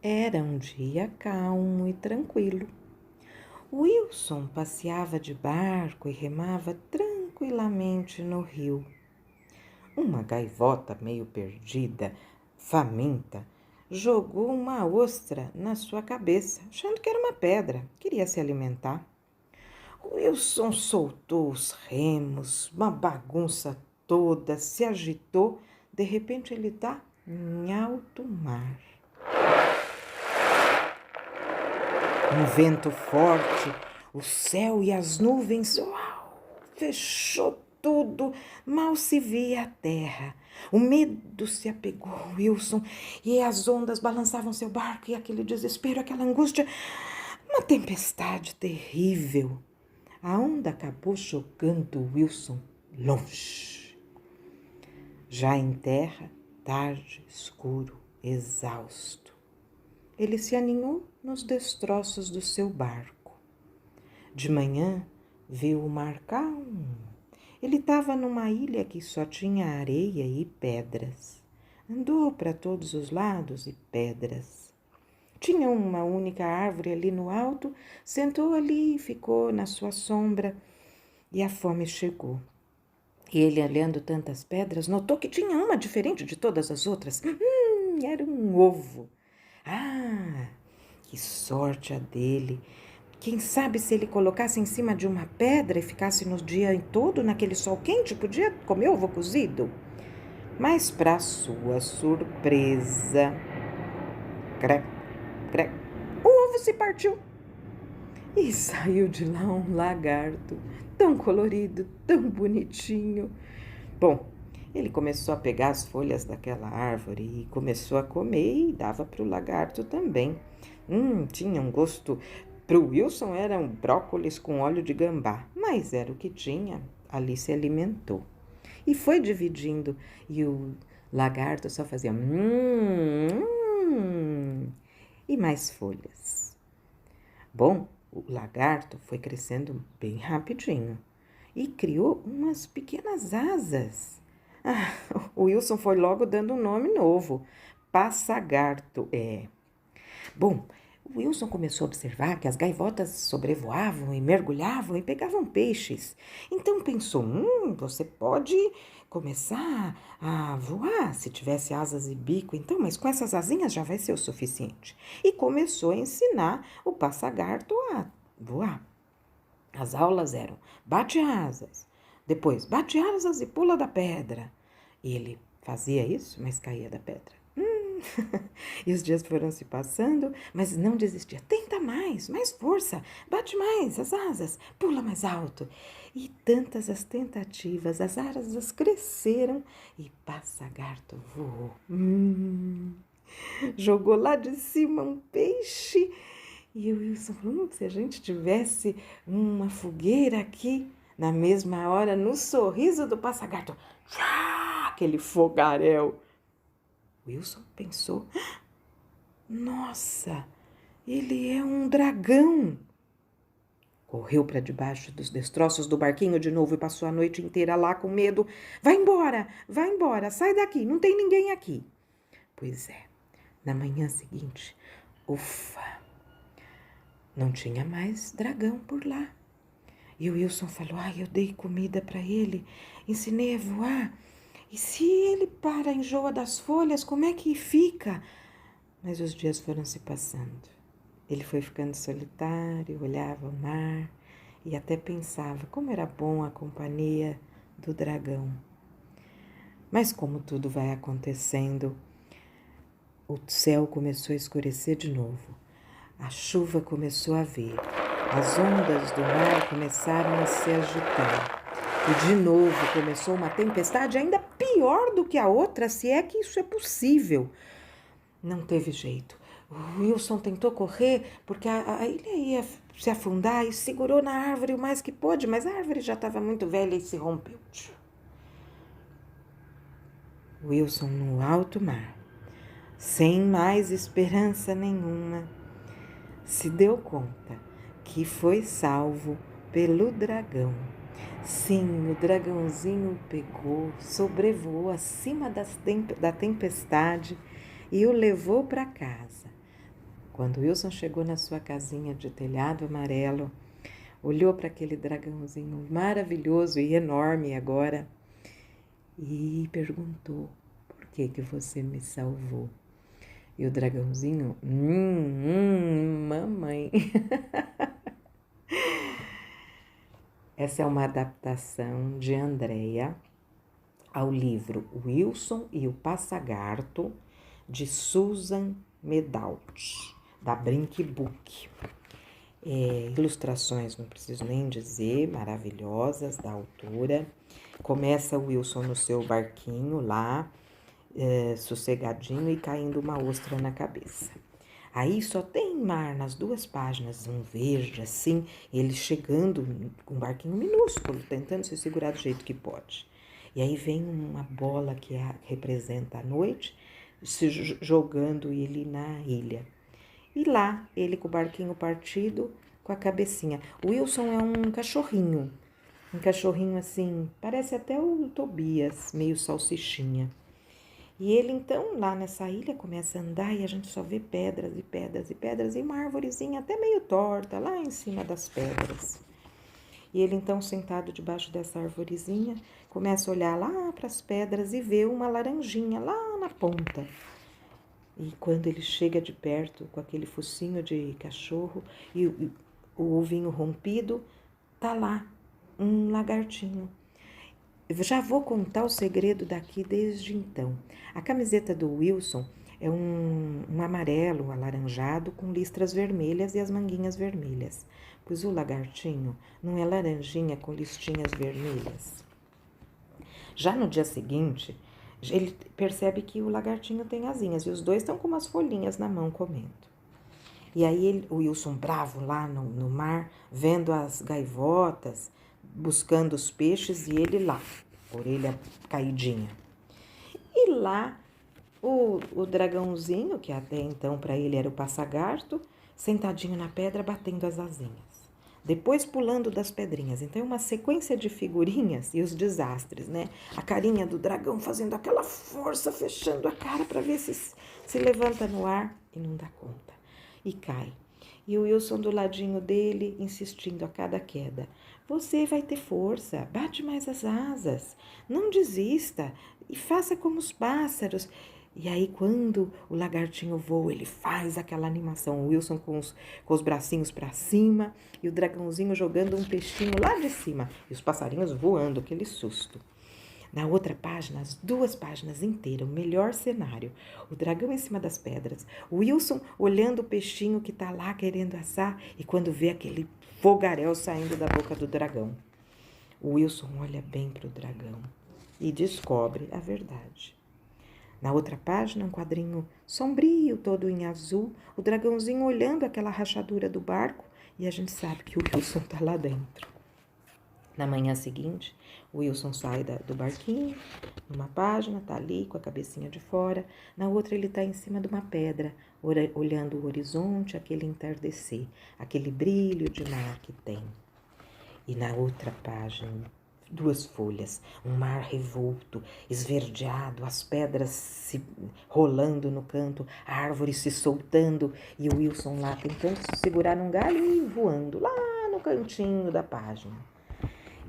Era um dia calmo e tranquilo. Wilson passeava de barco e remava tranquilamente no rio. Uma gaivota meio perdida, faminta, jogou uma ostra na sua cabeça, achando que era uma pedra. Queria se alimentar. Wilson soltou os remos, uma bagunça toda, se agitou. De repente ele está em alto mar. Um vento forte, o céu e as nuvens, fechou tudo, mal se via a terra. O medo se apegou a Wilson e as ondas balançavam seu barco e aquele desespero, aquela angústia, uma tempestade terrível. A onda acabou jogando Wilson longe. Já em terra, tarde, escuro, exausto. Ele se aninhou nos destroços do seu barco. De manhã, viu o mar calmo. Ele estava numa ilha que só tinha areia e pedras. Andou para todos os lados e pedras. Tinha uma única árvore ali no alto, sentou ali e ficou na sua sombra. E a fome chegou. E ele, olhando tantas pedras, notou que tinha uma diferente de todas as outras. Era um ovo. Ah, que sorte a dele! Quem sabe se ele colocasse em cima de uma pedra e ficasse no dia todo naquele sol quente, podia comer ovo cozido. Mas, para sua surpresa, crec, crec, o ovo se partiu. E saiu de lá um lagarto, tão colorido, tão bonitinho. Bom, ele começou a pegar as folhas daquela árvore e começou a comer e dava para o lagarto também. Tinha um gosto. Para o Wilson eram brócolis com óleo de gambá, mas era o que tinha. Ali se alimentou. E foi dividindo e o lagarto só fazia e mais folhas. Bom, o lagarto foi crescendo bem rapidinho e criou umas pequenas asas. O Wilson foi logo dando um nome novo, passagarto. Bom, o Wilson começou a observar que as gaivotas sobrevoavam e mergulhavam e pegavam peixes. Então pensou, você pode começar a voar se tivesse asas e bico, então, mas com essas asinhas já vai ser o suficiente. E começou a ensinar o passagarto a voar. As aulas eram bate asas, depois bate asas e pula da pedra. E ele fazia isso, mas caía da pedra. E os dias foram se passando, mas não desistia. Tenta mais força, bate mais as asas, pula mais alto. E tantas as tentativas, as asas cresceram e passagarto voou. Jogou lá de cima um peixe. E o Wilson falou, se a gente tivesse uma fogueira aqui, na mesma hora, no sorriso do passagarto, aquele fogaréu. Wilson pensou, nossa, ele é um dragão. Correu para debaixo dos destroços do barquinho de novo e passou a noite inteira lá com medo. Vai embora, sai daqui, não tem ninguém aqui. Pois é, na manhã seguinte, ufa, não tinha mais dragão por lá. E o Wilson falou, eu dei comida para ele, ensinei a voar. E se ele enjoa das folhas, como é que fica? Mas os dias foram se passando. Ele foi ficando solitário, olhava o mar e até pensava como era bom a companhia do dragão. Mas como tudo vai acontecendo, o céu começou a escurecer de novo. A chuva começou a vir. As ondas do mar começaram a se agitar. E de novo começou uma tempestade ainda pior do que a outra, se é que isso é possível. Não teve jeito. O Wilson tentou correr porque a ilha ia se afundar e segurou na árvore o mais que pôde, mas a árvore já estava muito velha e se rompeu. Wilson no alto mar, sem mais esperança nenhuma, se deu conta que foi salvo pelo dragão. Sim, o dragãozinho pegou, sobrevoou acima da tempestade e o levou para casa. Quando Wilson chegou na sua casinha de telhado amarelo, olhou para aquele dragãozinho maravilhoso e enorme agora e perguntou: por que você me salvou? E o dragãozinho, mamãe. Essa é uma adaptação de Andréia ao livro Wilson e o Passagarto, de Susan Medalt, da Brink Book. Ilustrações, não preciso nem dizer, maravilhosas, da autora. Começa o Wilson no seu barquinho lá, sossegadinho e caindo uma ostra na cabeça. Aí só tem mar nas 2 páginas, um verde assim, ele chegando com um barquinho minúsculo, tentando se segurar do jeito que pode. E aí vem uma bola que representa a noite, se jogando ele na ilha. E lá, ele com o barquinho partido, com a cabecinha. O Wilson é um cachorrinho assim, parece até o Tobias, meio salsichinha. E ele então, lá nessa ilha, começa a andar e a gente só vê pedras e pedras e pedras e uma árvorezinha até meio torta lá em cima das pedras. E ele então, sentado debaixo dessa arvorezinha, começa a olhar lá para as pedras e vê uma laranjinha lá na ponta. E quando ele chega de perto com aquele focinho de cachorro e o ovinho rompido, tá lá um lagartinho. Eu já vou contar o segredo daqui desde então. A camiseta do Wilson é um amarelo alaranjado com listras vermelhas e as manguinhas vermelhas. Pois o lagartinho não é laranjinha com listinhas vermelhas. Já no dia seguinte, ele percebe que o lagartinho tem asinhas e os dois estão com umas folhinhas na mão comendo. E aí o Wilson bravo lá no mar, vendo as gaivotas, buscando os peixes e ele lá, orelha caidinha. E lá o dragãozinho, que até então para ele era o passagarto, sentadinho na pedra batendo as asinhas. Depois pulando das pedrinhas. Então é uma sequência de figurinhas e os desastres, né? A carinha do dragão fazendo aquela força, fechando a cara para ver se levanta no ar e não dá conta. E cai. E o Wilson do ladinho dele, insistindo a cada queda. Você vai ter força, bate mais as asas, não desista e faça como os pássaros. E aí quando o lagartinho voa, ele faz aquela animação, o Wilson com os bracinhos para cima e o dragãozinho jogando um peixinho lá de cima e os passarinhos voando, aquele susto. Na outra página, as 2 páginas inteiras, o melhor cenário. O dragão em cima das pedras, o Wilson olhando o peixinho que tá lá querendo assar e quando vê aquele fogaréu saindo da boca do dragão. O Wilson olha bem para o dragão e descobre a verdade. Na outra página, um quadrinho sombrio, todo em azul, o dragãozinho olhando aquela rachadura do barco e a gente sabe que o Wilson tá lá dentro. Na manhã seguinte, o Wilson sai do barquinho, numa página, tá ali com a cabecinha de fora, na outra ele tá em cima de uma pedra, olhando o horizonte, aquele entardecer, aquele brilho de mar que tem. E na outra página, 2 folhas, um mar revolto, esverdeado, as pedras se rolando no canto, a árvore se soltando e o Wilson lá tentando se segurar num galho e voando lá no cantinho da página.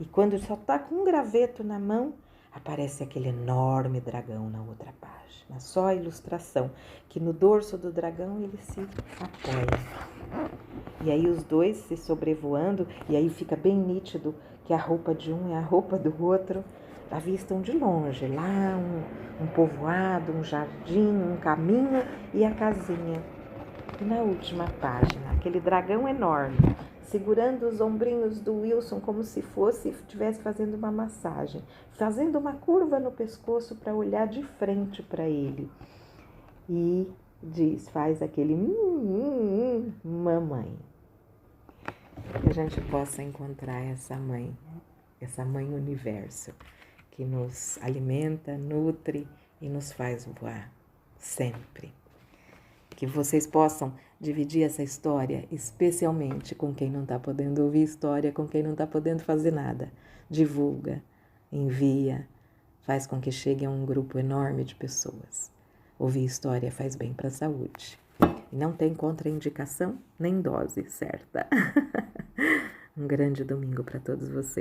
E quando só tá com um graveto na mão, aparece aquele enorme dragão na outra página. Só a ilustração, que no dorso do dragão ele se apoia. E aí os dois se sobrevoando, e aí fica bem nítido que a roupa de um é a roupa do outro. Avistam de longe, lá um povoado, um jardim, um caminho e a casinha. E na última página, aquele dragão enorme, segurando os ombrinhos do Wilson como se estivesse fazendo uma massagem, fazendo uma curva no pescoço para olhar de frente para ele. E faz aquele mamãe. Que a gente possa encontrar essa mãe universo, que nos alimenta, nutre e nos faz voar sempre. Que vocês possam dividir essa história, especialmente com quem não está podendo ouvir história, com quem não está podendo fazer nada. Divulga, envia, faz com que chegue a um grupo enorme de pessoas. Ouvir história faz bem para a saúde. E não tem contraindicação nem dose certa. Um grande domingo para todos vocês.